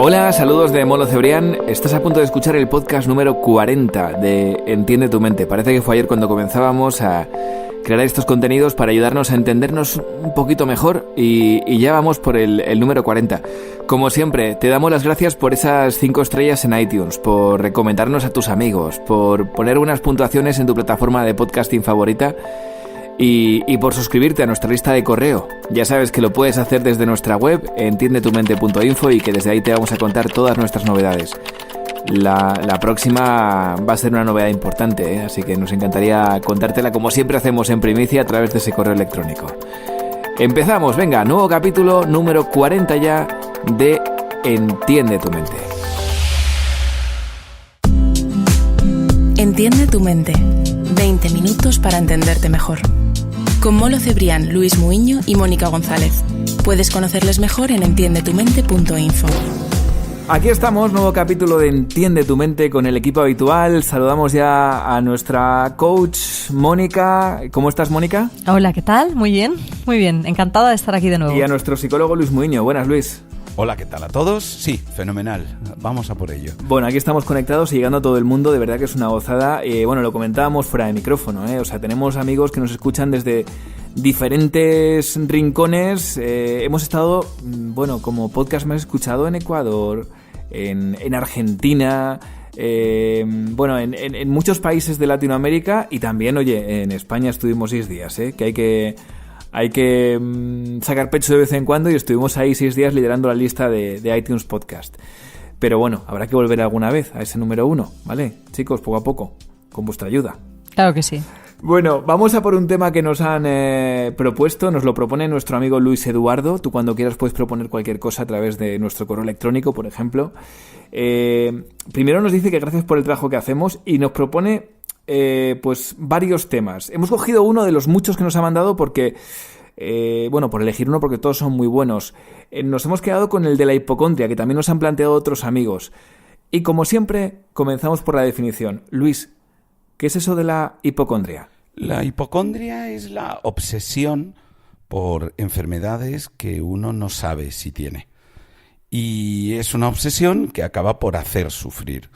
Hola, saludos de Molo Cebrián. Estás a punto de escuchar el podcast número 40 de Entiende tu mente. Parece que fue ayer cuando comenzábamos a crear estos contenidos para ayudarnos a entendernos un poquito mejor y ya vamos por el número 40. Como siempre, te damos las gracias por esas 5 estrellas en iTunes, por recomendarnos a tus amigos, por poner unas puntuaciones en tu plataforma de podcasting favorita y por suscribirte a nuestra lista de correo. Ya sabes que lo puedes hacer desde nuestra web, entiendetumente.info, y que desde ahí te vamos a contar todas nuestras novedades. La próxima va a ser una novedad importante, así que nos encantaría contártela como siempre hacemos en primicia a través de ese correo electrónico. Empezamos, venga, nuevo capítulo número 40 ya de Entiende tu mente. Entiende tu mente. 20 minutos para entenderte mejor. Con Molo Cebrián, Luis Muiño y Mónica González. Puedes conocerles mejor en entiendetumente.info. Aquí estamos, nuevo capítulo de Entiende tu mente con el equipo habitual. Saludamos ya a nuestra coach Mónica. ¿Cómo estás, Mónica? Hola, ¿qué tal? Muy bien, encantada de estar aquí de nuevo. Y a nuestro psicólogo Luis Muiño. Buenas, Luis. Hola, ¿qué tal a todos? Sí, fenomenal. Vamos a por ello. Bueno, aquí estamos conectados y llegando a todo el mundo. De verdad que es una gozada. Bueno, lo comentábamos fuera de micrófono, O sea, tenemos amigos que nos escuchan desde diferentes rincones. Hemos estado, como podcast más escuchado en Ecuador, en Argentina, en muchos países de Latinoamérica, y también, en España estuvimos 6 días, que hay que sacar pecho de vez en cuando, y estuvimos ahí 6 días liderando la lista de iTunes Podcast. Pero bueno, habrá que volver alguna vez a ese número 1, ¿vale? Chicos, poco a poco, con vuestra ayuda. Claro que sí. Bueno, vamos a por un tema que nos han propuesto. Nos lo propone nuestro amigo Luis Eduardo. Tú cuando quieras puedes proponer cualquier cosa a través de nuestro correo electrónico, por ejemplo. Primero nos dice que gracias por el trabajo que hacemos y nos propone varios temas. Hemos cogido uno de los muchos que nos ha mandado porque, por elegir uno, porque todos son muy buenos. Nos hemos quedado con el de la hipocondria, que también nos han planteado otros amigos. Y como siempre, comenzamos por la definición. Luis, ¿qué es eso de la hipocondria? La hipocondria es la obsesión por enfermedades que uno no sabe si tiene. Y es una obsesión que acaba por hacer sufrir.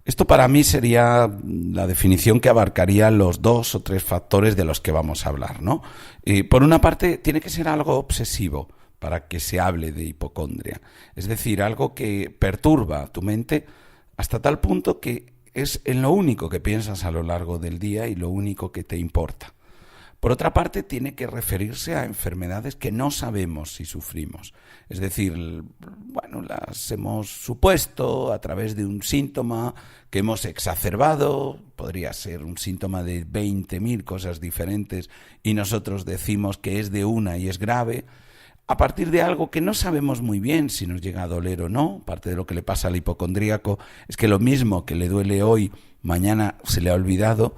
Esto para mí sería la definición que abarcaría los 2 o 3 factores de los que vamos a hablar, ¿no? Por una parte, tiene que ser algo obsesivo para que se hable de hipocondria. Es decir, algo que perturba tu mente hasta tal punto que es en lo único que piensas a lo largo del día y lo único que te importa. Por otra parte, tiene que referirse a enfermedades que no sabemos si sufrimos. Es decir, las hemos supuesto a través de un síntoma que hemos exacerbado, podría ser un síntoma de 20.000 cosas diferentes, y nosotros decimos que es de una y es grave, a partir de algo que no sabemos muy bien si nos llega a doler o no. Parte de lo que le pasa al hipocondríaco es que lo mismo que le duele hoy, mañana se le ha olvidado.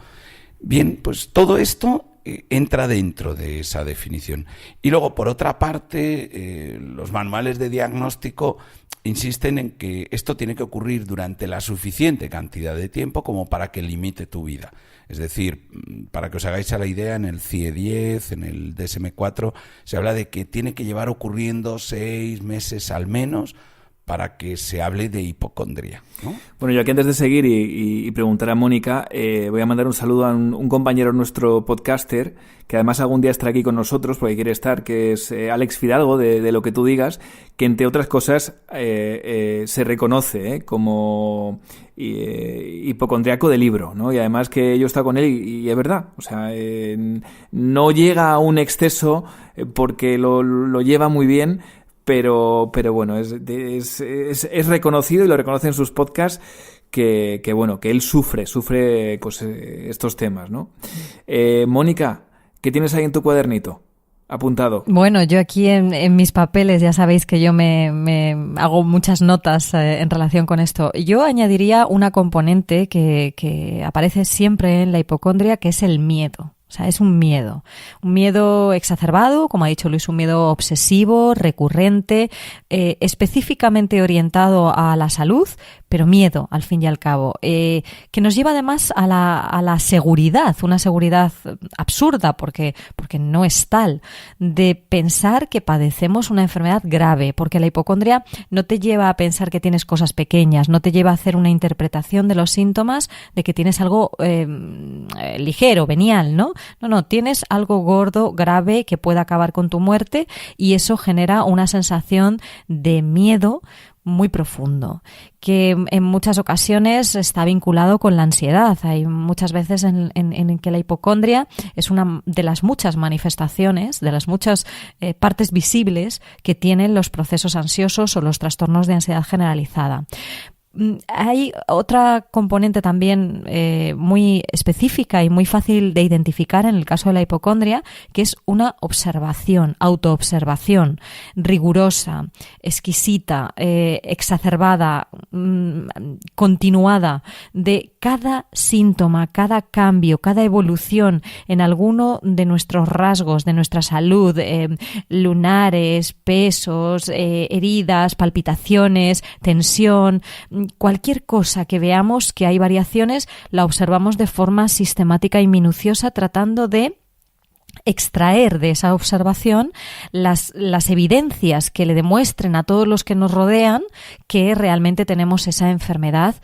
Bien, pues todo esto entra dentro de esa definición. Y luego, por otra parte, los manuales de diagnóstico insisten en que esto tiene que ocurrir durante la suficiente cantidad de tiempo como para que limite tu vida. Es decir, para que os hagáis a la idea, en el CIE-10, en el DSM-4, se habla de que tiene que llevar ocurriendo 6 meses al menos para que se hable de hipocondria, ¿no? Bueno, yo aquí antes de seguir y preguntar a Mónica, voy a mandar un saludo a un compañero nuestro podcaster, que además algún día estará aquí con nosotros porque quiere estar, que es Alex Fidalgo, de Lo que tú digas, que entre otras cosas se reconoce como hipocondriaco de libro, ¿no? Y además que yo he estado con él y es verdad, o sea, no llega a un exceso porque lo lleva muy bien. Pero bueno, es reconocido y lo reconoce en sus podcasts que él sufre estos temas, ¿no? Mónica, ¿qué tienes ahí en tu cuadernito apuntado? Bueno, yo aquí en mis papeles ya sabéis que yo me hago muchas notas en relación con esto. Yo añadiría una componente que aparece siempre en la hipocondria, que es el miedo. O sea, es un miedo exacerbado, como ha dicho Luis, un miedo obsesivo, recurrente, específicamente orientado a la salud, pero miedo al fin y al cabo, que nos lleva además a la seguridad, una seguridad absurda porque no es tal, de pensar que padecemos una enfermedad grave, porque la hipocondria no te lleva a pensar que tienes cosas pequeñas, no te lleva a hacer una interpretación de los síntomas de que tienes algo ligero, venial, ¿no? No, tienes algo gordo, grave, que puede acabar con tu muerte, y eso genera una sensación de miedo muy profundo, que en muchas ocasiones está vinculado con la ansiedad. Hay muchas veces en que la hipocondria es una de las muchas manifestaciones, de las muchas partes visibles que tienen los procesos ansiosos o los trastornos de ansiedad generalizada. Hay otra componente también muy específica y muy fácil de identificar en el caso de la hipocondria, que es una observación, autoobservación rigurosa, exquisita, exacerbada, continuada de cada síntoma, cada cambio, cada evolución en alguno de nuestros rasgos, de nuestra salud, lunares, pesos, heridas, palpitaciones, tensión. Cualquier cosa que veamos que hay variaciones, la observamos de forma sistemática y minuciosa, tratando de extraer de esa observación las evidencias que le demuestren a todos los que nos rodean que realmente tenemos esa enfermedad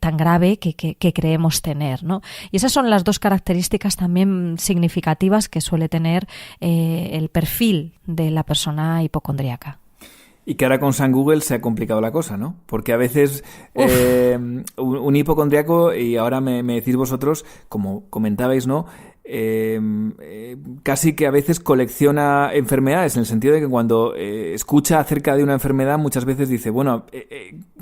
tan grave que creemos tener, ¿no? Y esas son las dos características también significativas que suele tener el perfil de la persona hipocondríaca. Y que ahora con San Google se ha complicado la cosa, ¿no? Porque a veces un hipocondríaco, y ahora me decís vosotros, como comentabais, ¿no? Casi que a veces colecciona enfermedades, en el sentido de que cuando escucha acerca de una enfermedad muchas veces dice, bueno,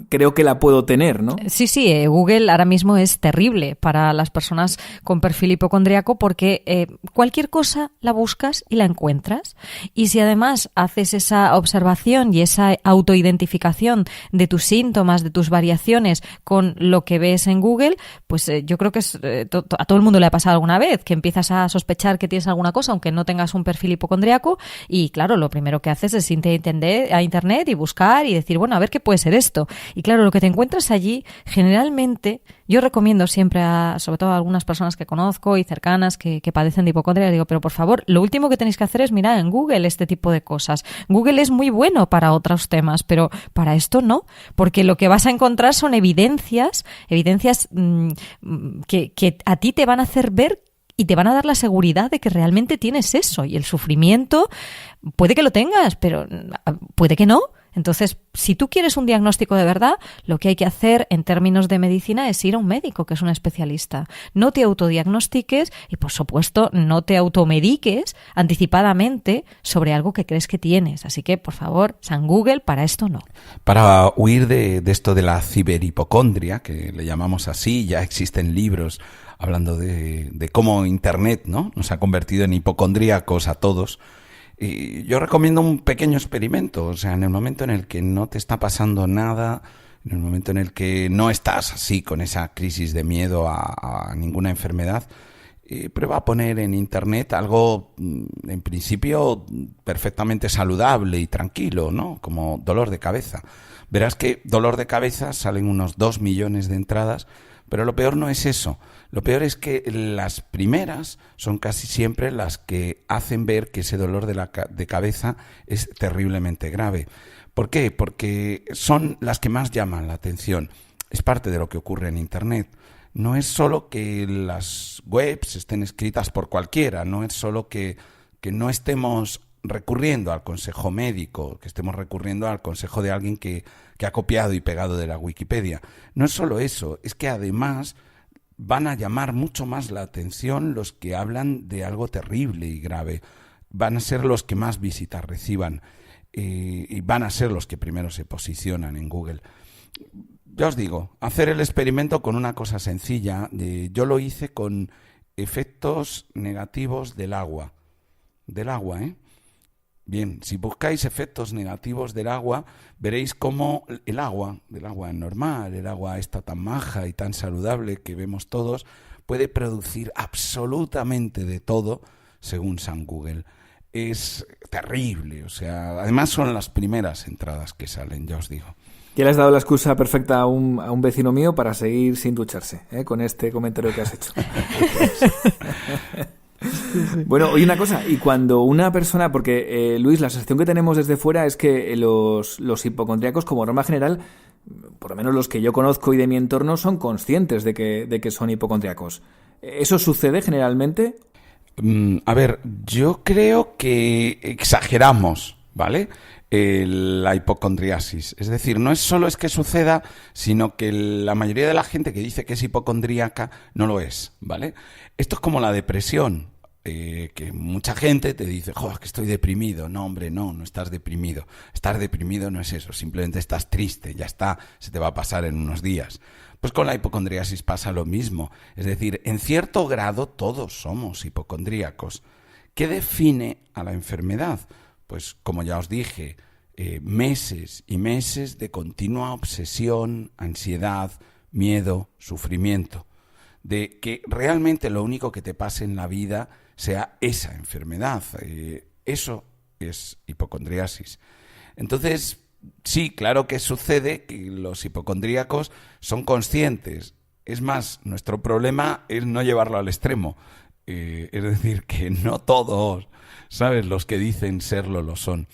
creo que la puedo tener, ¿no? Sí, Google ahora mismo es terrible para las personas con perfil hipocondríaco, porque cualquier cosa la buscas y la encuentras, y si además haces esa observación y esa autoidentificación de tus síntomas, de tus variaciones con lo que ves en Google, pues yo creo que a todo el mundo le ha pasado alguna vez, que empiezas a sospechar que tienes alguna cosa aunque no tengas un perfil hipocondríaco, y claro, lo primero que haces es irte a internet y buscar y decir, bueno, a ver qué puede ser esto. Y claro, lo que te encuentras allí, generalmente, yo recomiendo siempre sobre todo a algunas personas que conozco y cercanas que padecen de hipocondria, digo, pero por favor, lo último que tenéis que hacer es mirar en Google este tipo de cosas. Google es muy bueno para otros temas, pero para esto no, porque lo que vas a encontrar son evidencias que a ti te van a hacer ver y te van a dar la seguridad de que realmente tienes eso. Y el sufrimiento puede que lo tengas, pero puede que no. Entonces, si tú quieres un diagnóstico de verdad, lo que hay que hacer en términos de medicina es ir a un médico, que es un especialista. No te autodiagnostiques y, por supuesto, no te automediques anticipadamente sobre algo que crees que tienes. Así que, por favor, San Google, para esto no. Para huir de esto de la ciberhipocondria, que le llamamos así, ya existen libros hablando de cómo Internet, ¿no?, nos ha convertido en hipocondríacos a todos. Y yo recomiendo un pequeño experimento. O sea, en el momento en el que no te está pasando nada, en el momento en el que no estás así con esa crisis de miedo a ninguna enfermedad, prueba a poner en Internet algo, en principio, perfectamente saludable y tranquilo, ¿no?, como dolor de cabeza. Verás que dolor de cabeza salen unos 2 millones de entradas, pero lo peor no es eso. Lo peor es que las primeras son casi siempre las que hacen ver que ese dolor de cabeza es terriblemente grave. ¿Por qué? Porque son las que más llaman la atención. Es parte de lo que ocurre en Internet. No es solo que las webs estén escritas por cualquiera, no es solo que no estemos recurriendo al consejo médico, que estemos recurriendo al consejo de alguien que ha copiado y pegado de la Wikipedia. No es solo eso, es que además van a llamar mucho más la atención los que hablan de algo terrible y grave. Van a ser los que más visitas reciban y van a ser los que primero se posicionan en Google. Ya os digo, hacer el experimento con una cosa sencilla. Yo lo hice con efectos negativos del agua. Del agua, ¿eh? Bien, si buscáis efectos negativos del agua, veréis cómo el agua normal, el agua esta tan maja y tan saludable que vemos todos, puede producir absolutamente de todo, según San Google. Es terrible, o sea, además son las primeras entradas que salen, ya os digo. Ya le has dado la excusa perfecta a un vecino mío para seguir sin ducharse, con este comentario que has hecho. Bueno, oye, una cosa, y cuando una persona, porque Luis, la sensación que tenemos desde fuera es que los hipocondríacos, como norma general, por lo menos los que yo conozco y de mi entorno, son conscientes de que son hipocondríacos. ¿Eso sucede generalmente? A ver, yo creo que exageramos, ¿vale? La hipocondriasis. Es decir, no es solo es que suceda, sino que la mayoría de la gente que dice que es hipocondríaca no lo es, ¿vale? Esto es como la depresión, que mucha gente te dice, joder, que estoy deprimido. No, hombre, no estás deprimido. Estar deprimido no es eso, simplemente estás triste, ya está, se te va a pasar en unos días. Pues con la hipocondriasis pasa lo mismo. Es decir, en cierto grado todos somos hipocondríacos. ¿Qué define a la enfermedad? Pues como ya os dije, meses y meses de continua obsesión, ansiedad, miedo, sufrimiento. De que realmente lo único que te pase en la vida sea esa enfermedad. Eso es hipocondriasis. Entonces, sí, claro que sucede que los hipocondríacos son conscientes. Es más, nuestro problema es no llevarlo al extremo. Es decir, que no todos, ¿sabes? Los que dicen serlo lo son.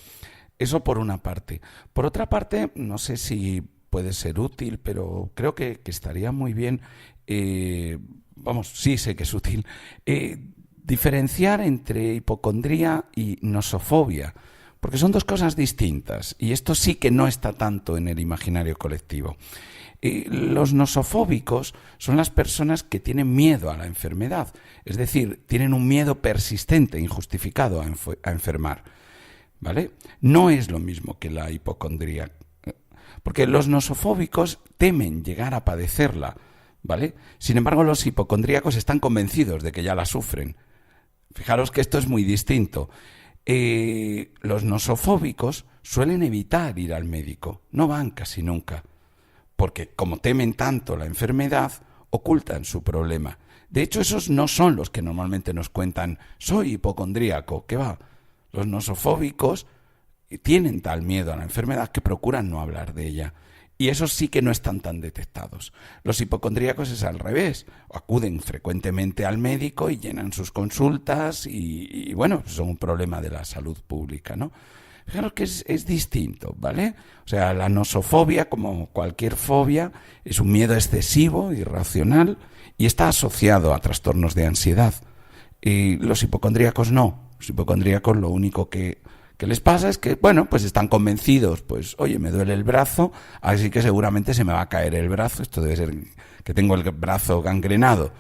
Eso por una parte. Por otra parte, no sé si puede ser útil, pero creo que estaría muy bien, sí sé que es útil, diferenciar entre hipocondría y nosofobia, porque son dos cosas distintas, y esto sí que no está tanto en el imaginario colectivo. Los nosofóbicos son las personas que tienen miedo a la enfermedad, es decir, tienen un miedo persistente, injustificado a enfermar, ¿vale? No es lo mismo que la hipocondría, porque los nosofóbicos temen llegar a padecerla, ¿vale? Sin embargo, los hipocondríacos están convencidos de que ya la sufren. Fijaros que esto es muy distinto. Los nosofóbicos suelen evitar ir al médico, no van casi nunca, porque como temen tanto la enfermedad, ocultan su problema. De hecho, esos no son los que normalmente nos cuentan, soy hipocondríaco, ¿qué va? Los nosofóbicos tienen tal miedo a la enfermedad que procuran no hablar de ella. Y esos sí que no están tan detectados. Los hipocondríacos es al revés. Acuden frecuentemente al médico y llenan sus consultas y bueno, son un problema de la salud pública, ¿no? Fijaros que es distinto, ¿vale? O sea, la nosofobia, como cualquier fobia, es un miedo excesivo, irracional, y está asociado a trastornos de ansiedad. Y los hipocondríacos no. Los hipocondríacos lo único que les pasa es que, bueno, pues están convencidos, pues, oye, me duele el brazo, así que seguramente se me va a caer el brazo, esto debe ser que tengo el brazo gangrenado,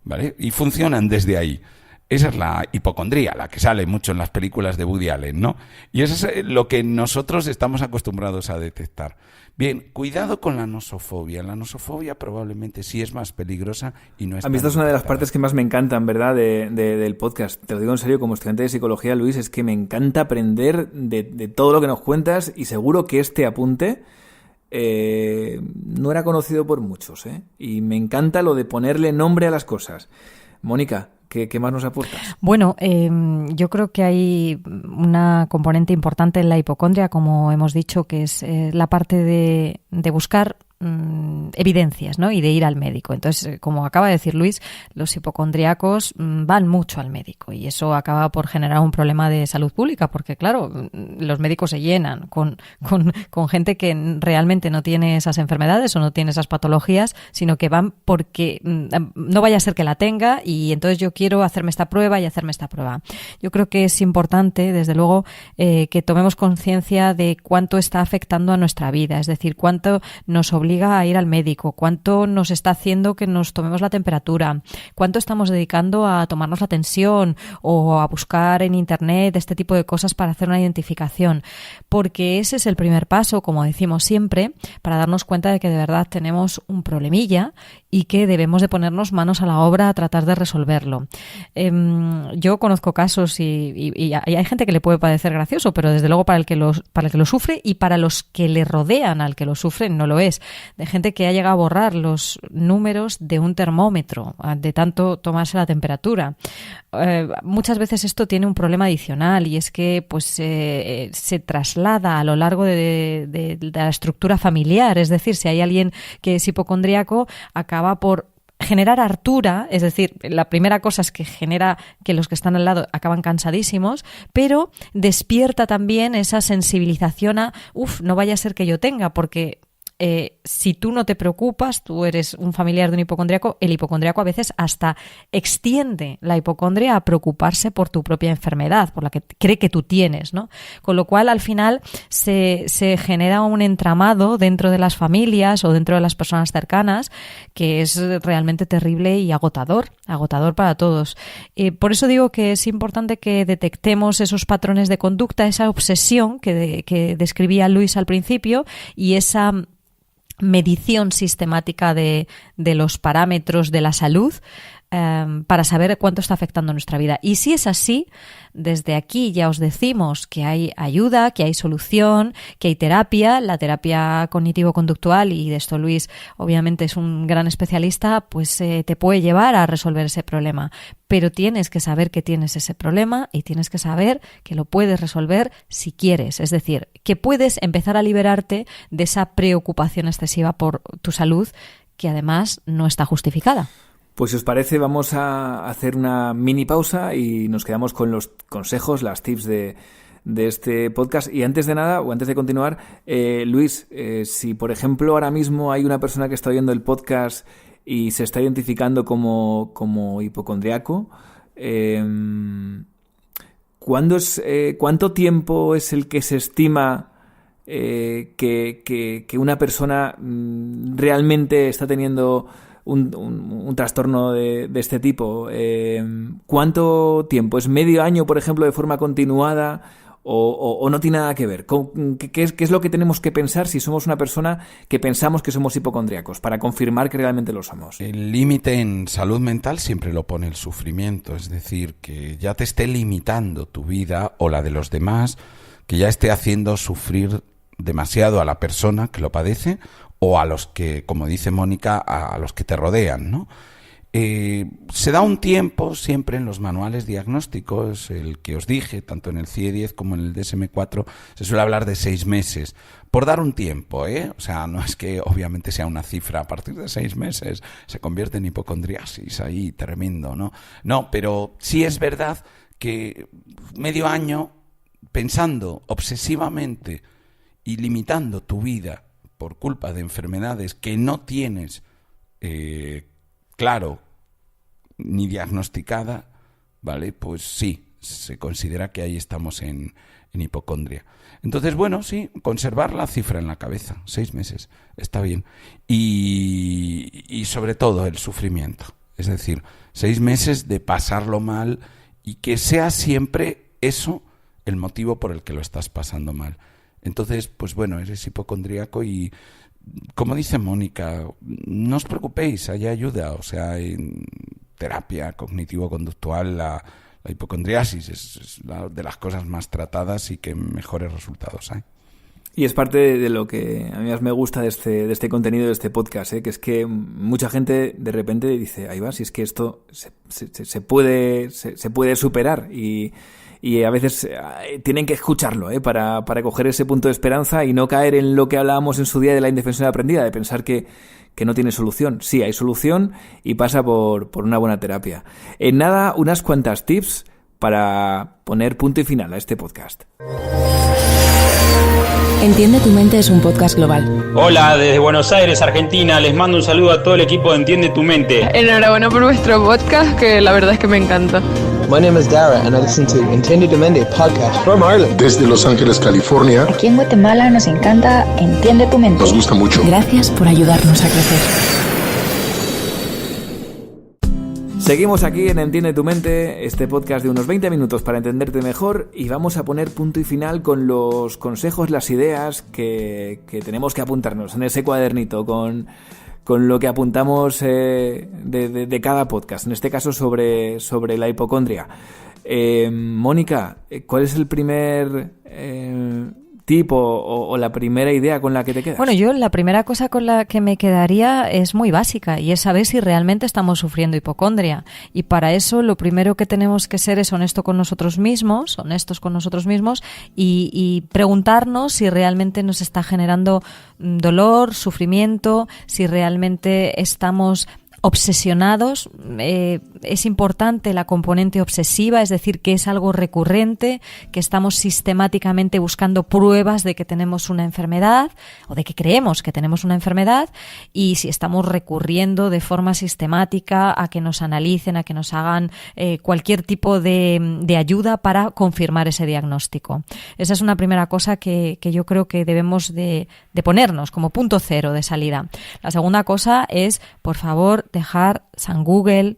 ¿vale? Y funcionan desde ahí. Esa es la hipocondría, la que sale mucho en las películas de Woody Allen, ¿no? Y eso es lo que nosotros estamos acostumbrados a detectar. Bien, cuidado con la nosofobia. La nosofobia probablemente sí es más peligrosa y no es... A mí esta es una de las partes que más me encantan, ¿verdad?, del podcast. Te lo digo en serio, como estudiante de psicología, Luis, es que me encanta aprender de todo lo que nos cuentas y seguro que este apunte no era conocido por muchos, ¿eh? Y me encanta lo de ponerle nombre a las cosas. Mónica, ¿qué más nos aportas? Bueno, yo creo que hay una componente importante en la hipocondria, como hemos dicho, que es la parte de buscar evidencias, ¿no? Y de ir al médico. Entonces, como acaba de decir Luis, los hipocondríacos van mucho al médico y eso acaba por generar un problema de salud pública porque, claro, los médicos se llenan con gente que realmente no tiene esas enfermedades o no tiene esas patologías, sino que van porque no vaya a ser que la tenga y entonces yo quiero hacerme esta prueba y hacerme esta prueba. Yo creo que es importante, desde luego, que tomemos conciencia de cuánto está afectando a nuestra vida, es decir, cuánto nos obliga a ir al médico, cuánto nos está haciendo que nos tomemos la temperatura, cuánto estamos dedicando a tomarnos la tensión o a buscar en internet este tipo de cosas para hacer una identificación, porque ese es el primer paso, como decimos siempre, para darnos cuenta de que de verdad tenemos un problemilla y que debemos de ponernos manos a la obra a tratar de resolverlo. Yo conozco casos y hay gente que le puede parecer gracioso, pero desde luego para el que lo sufre y para los que le rodean al que lo sufre no lo es. De gente que ha llegado a borrar los números de un termómetro de tanto tomarse la temperatura. muchas veces esto tiene un problema adicional y es que pues se traslada a lo largo de la estructura familiar. Es decir, si hay alguien que es hipocondríaco, acaba por generar hartura, es decir, la primera cosa es que genera que los que están al lado acaban cansadísimos, pero despierta también esa sensibilización a, no vaya a ser que yo tenga, porque si tú no te preocupas, tú eres un familiar de un hipocondríaco, el hipocondríaco a veces hasta extiende la hipocondria a preocuparse por tu propia enfermedad, por la que cree que tú tienes, ¿no? Con lo cual, al final, se genera un entramado dentro de las familias o dentro de las personas cercanas que es realmente terrible y agotador para todos. Por eso digo que es importante que detectemos esos patrones de conducta, esa obsesión que describía Luis al principio y esa medición sistemática de los parámetros de la salud para saber cuánto está afectando nuestra vida. Y si es así, desde aquí ya os decimos que hay ayuda, que hay solución, que hay terapia, la terapia cognitivo-conductual, y de esto Luis obviamente es un gran especialista, pues te puede llevar a resolver ese problema. Pero tienes que saber que tienes ese problema y tienes que saber que lo puedes resolver si quieres. Es decir, que puedes empezar a liberarte de esa preocupación excesiva por tu salud que además no está justificada. Pues si os parece, vamos a hacer una mini pausa y nos quedamos con los consejos, las tips de este podcast. Y antes de nada, o antes de continuar, Luis, si por ejemplo ahora mismo hay una persona que está oyendo el podcast y se está identificando como hipocondriaco, ¿cuánto tiempo es el que se estima que una persona realmente está teniendo un trastorno de este tipo? ¿Cuánto tiempo? ¿Es medio año, por ejemplo, de forma continuada? ¿O no tiene nada que ver? ¿Qué es lo que tenemos que pensar si somos una persona que pensamos que somos hipocondríacos para confirmar que realmente lo somos? El límite en salud mental siempre lo pone el sufrimiento, es decir, que ya te esté limitando tu vida o la de los demás, que ya esté haciendo sufrir demasiado a la persona que lo padece o a los que, como dice Mónica, a los que te rodean, ¿no? Se da un tiempo siempre en los manuales diagnósticos, el que os dije, tanto en el CIE-10 como en el DSM-4, se suele hablar de 6 meses, por dar un tiempo, O sea, no es que obviamente sea una cifra, a partir de 6 meses se convierte en hipocondriasis, ahí tremendo, ¿no? No, pero sí es verdad que medio año pensando obsesivamente y limitando tu vida por culpa de enfermedades que no tienes claro ni diagnosticada, ¿vale? Pues sí, se considera que ahí estamos en hipocondria. Entonces, bueno, sí, conservar la cifra en la cabeza, 6 meses, está bien. Y sobre todo el sufrimiento, es decir, 6 meses de pasarlo mal y que sea siempre eso el motivo por el que lo estás pasando mal. Entonces, pues bueno, eres hipocondríaco y, como dice Mónica, no os preocupéis, hay ayuda, o sea, en terapia cognitivo-conductual, la hipocondriasis es de las cosas más tratadas y que mejores resultados hay. Y es parte de lo que a mí más me gusta de este contenido, de este podcast, que es que mucha gente de repente dice, ahí va, si es que esto se puede superar y a veces tienen que escucharlo para coger ese punto de esperanza y no caer en lo que hablábamos en su día de la indefensión aprendida, de pensar que no tiene solución. Sí, hay solución y pasa por una buena terapia. En nada, unas cuantas tips para poner punto y final a este podcast. Entiende tu mente es un podcast global. Hola, desde Buenos Aires, Argentina. Les mando un saludo a todo el equipo de Entiende tu mente. Enhorabuena por vuestro podcast, que la verdad es que me encanta. My name is Dara and I listen to Entiende tu mente podcast from Ireland. Desde Los Ángeles, California. Aquí en Guatemala nos encanta Entiende tu mente. Nos gusta mucho. Gracias por ayudarnos a crecer. Seguimos aquí en Entiende tu mente, este podcast de unos 20 minutos para entenderte mejor, y vamos a poner punto y final con los consejos, las ideas que tenemos que apuntarnos en ese cuadernito con lo que apuntamos de cada podcast, en este caso sobre la hipocondria. Mónica, ¿cuál es el primer tip o la primera idea con la que te quedas? Bueno, yo la primera cosa con la que me quedaría es muy básica y es saber si realmente estamos sufriendo hipocondria. Y para eso lo primero que tenemos que ser es honestos con nosotros mismos y preguntarnos si realmente nos está generando dolor, sufrimiento, si realmente estamos obsesionados. Es importante la componente obsesiva, es decir, que es algo recurrente, que estamos sistemáticamente buscando pruebas de que tenemos una enfermedad o de que creemos que tenemos una enfermedad, y si estamos recurriendo de forma sistemática a que nos analicen, a que nos hagan cualquier tipo de ayuda para confirmar ese diagnóstico. Esa es una primera cosa que yo creo que debemos de ponernos como punto cero de salida. La segunda cosa es, por favor, dejar San Google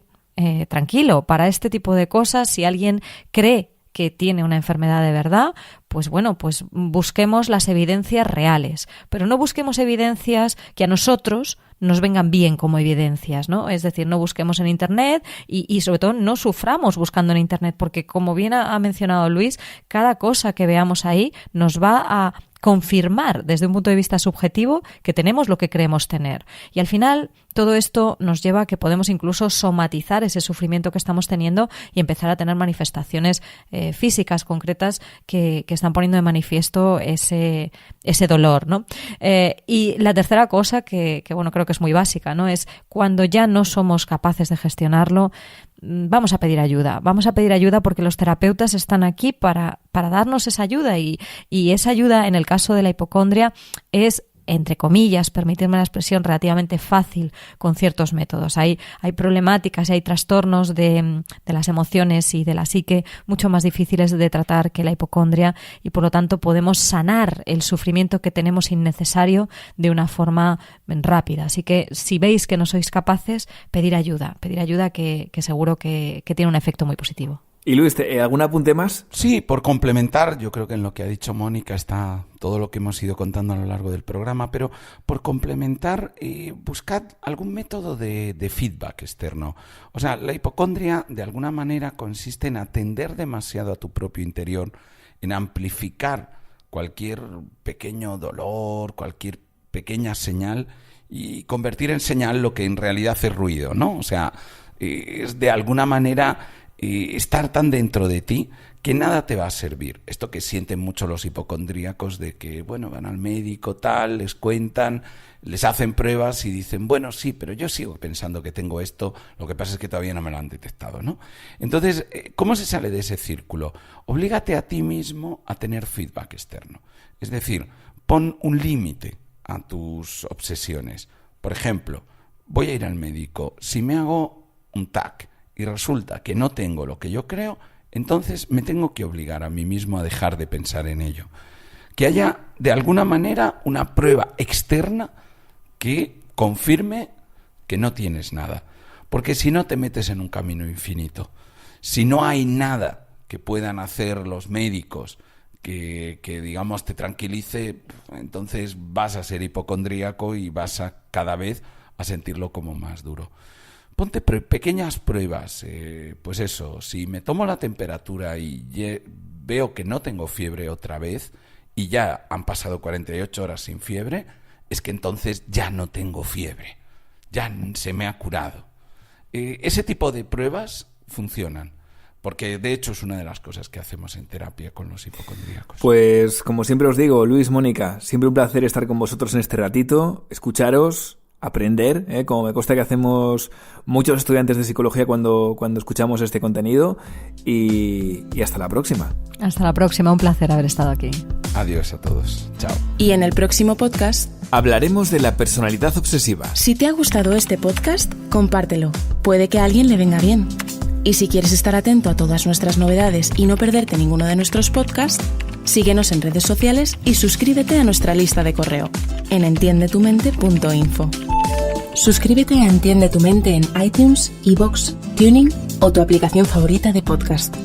tranquilo. Para este tipo de cosas, si alguien cree que tiene una enfermedad de verdad, pues bueno, pues busquemos las evidencias reales, pero no busquemos evidencias que a nosotros nos vengan bien como evidencias, ¿no? Es decir, no busquemos en Internet y sobre todo no suframos buscando en Internet, porque como bien ha mencionado Luis, cada cosa que veamos ahí nos va a confirmar desde un punto de vista subjetivo que tenemos lo que creemos tener. Y al final todo esto nos lleva a que podemos incluso somatizar ese sufrimiento que estamos teniendo y empezar a tener manifestaciones físicas concretas que están poniendo de manifiesto ese dolor, ¿no? Y la tercera cosa que bueno, creo que es muy básica, ¿no? Es cuando ya no somos capaces de gestionarlo, vamos a pedir ayuda. Vamos a pedir ayuda porque los terapeutas están aquí para darnos esa ayuda y esa ayuda, en el caso de la hipocondria, es, entre comillas, permitirme la expresión, relativamente fácil con ciertos métodos. Hay problemáticas y hay trastornos de las emociones y de la psique mucho más difíciles de tratar que la hipocondria, y por lo tanto podemos sanar el sufrimiento que tenemos innecesario de una forma rápida. Así que si veis que no sois capaces, pedir ayuda que seguro que tiene un efecto muy positivo. Y Luis, ¿algún apunte más? Sí, por complementar, yo creo que en lo que ha dicho Mónica está todo lo que hemos ido contando a lo largo del programa, pero por complementar, buscad algún método de feedback externo. O sea, la hipocondria de alguna manera consiste en atender demasiado a tu propio interior, en amplificar cualquier pequeño dolor, cualquier pequeña señal y convertir en señal lo que en realidad es ruido, ¿no? O sea, es de alguna manera estar tan dentro de ti que nada te va a servir. Esto que sienten mucho los hipocondríacos de que, bueno, van al médico, tal, les cuentan, les hacen pruebas y dicen, bueno, sí, pero yo sigo pensando que tengo esto, lo que pasa es que todavía no me lo han detectado, ¿no? Entonces, ¿cómo se sale de ese círculo? Oblígate a ti mismo a tener feedback externo. Es decir, pon un límite a tus obsesiones. Por ejemplo, voy a ir al médico. Si me hago un TAC y resulta que no tengo lo que yo creo, entonces me tengo que obligar a mí mismo a dejar de pensar en ello. Que haya, de alguna manera, una prueba externa que confirme que no tienes nada. Porque si no, te metes en un camino infinito. Si no hay nada que puedan hacer los médicos que digamos, te tranquilice, entonces vas a ser hipocondríaco y vas a cada vez a sentirlo como más duro. Ponte pequeñas pruebas, pues eso, si me tomo la temperatura y veo que no tengo fiebre otra vez y ya han pasado 48 horas sin fiebre, es que entonces ya no tengo fiebre, ya se me ha curado. Ese tipo de pruebas funcionan, porque de hecho es una de las cosas que hacemos en terapia con los hipocondríacos. Pues como siempre os digo, Luis, Mónica, siempre un placer estar con vosotros en este ratito, escucharos, aprender, como me consta que hacemos muchos estudiantes de psicología cuando escuchamos este contenido, y hasta la próxima. Hasta la próxima, un placer haber estado aquí. Adiós a todos, chao. Y en el próximo podcast hablaremos de la personalidad obsesiva. Si te ha gustado este podcast, compártelo, puede que a alguien le venga bien. Y si quieres estar atento a todas nuestras novedades y no perderte ninguno de nuestros podcasts, síguenos en redes sociales y suscríbete a nuestra lista de correo en entiendetumente.info. Suscríbete a Entiende tu Mente en iTunes, iVoox, Tuning o tu aplicación favorita de podcast.